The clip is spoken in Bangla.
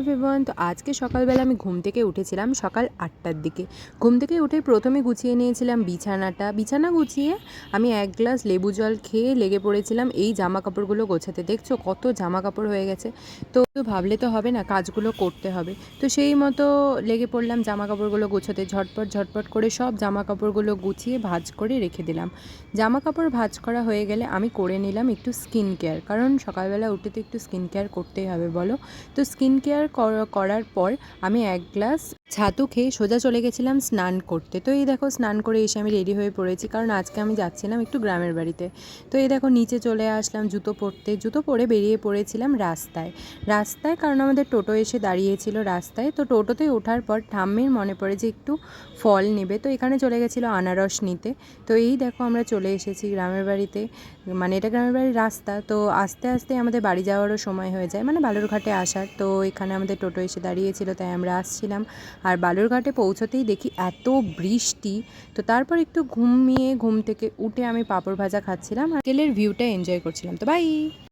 এভরিওয়ান। তো আজকে সকালবেলা আমি ঘুম থেকে উঠেছিলাম সকাল ৮টার দিকে। ঘুম থেকে উঠে প্রথমে গুছিয়ে নিয়েছিলাম বিছানা গুছিয়ে আমি এক গ্লাস লেবু জল খেয়ে লেগে পড়েছিলাম এই জামা কাপড়গুলো গোছাতে। দেখছো কত জামা কাপড় হয়ে গেছে। তো ভাবলে তো হবে না, কাজগুলো করতে হবে। তো সেই মতো লেগে পড়লাম জামা কাপড়গুলো গোছাতে। ঝটপট করে সব জামা কাপড়গুলো গুছিয়ে ভাঁজ করে রেখে দিলাম। জামা কাপড় ভাঁজ করা হয়ে গেলে আমি করে নিলাম একটু স্কিন কেয়ার, কারণ সকালবেলা উঠে তো একটু স্কিন কেয়ার করতেই হবে বলো। তো স্কিন কেয়ার করার পর আমি এক গ্লাস ছাতু খেয়ে সোজা চলে গেছিলাম স্নান করতে। তো এই দেখো স্নান করে এসে আমি রেডি হয়ে পড়েছি, কারণ আজকে আমি যাচ্ছিলাম একটু গ্রামের বাড়িতে। তো এই দেখো নিচে চলে আসলাম জুতো পরে বেরিয়ে পড়েছিলাম রাস্তায়, কারণ আমাদের টোটো এসে দাঁড়িয়েছিল রাস্তায়। তো টোটোতে ওঠার পর ঠাম্মির মনে পড়ে যে একটু ফল নেবে, তো এখানে চলে গেছিলো আনারস নিতে। তো এই দেখো আমরা চলে এসেছি গ্রামের বাড়িতে, মানে এটা গ্রামের বাড়ির রাস্তা। তো আস্তে আস্তে আমাদের বাড়ি যাওয়ারও সময় হয়ে যায়, মানে বালুরঘাটে আসার। তো এখানে আমাদের টোটো এসে দাঁড়িয়েছিল, তাই আমরা আসছিলাম। আর বালুরঘাটে পৌঁছতেই দেখি এত বৃষ্টি। তো তারপর একটু ঘুম থেকে উঠে আমি পাঁপড় ভাজা খাচ্ছিলাম আর বিকেলের ভিউটা এনজয় করছিলাম। তো বাই।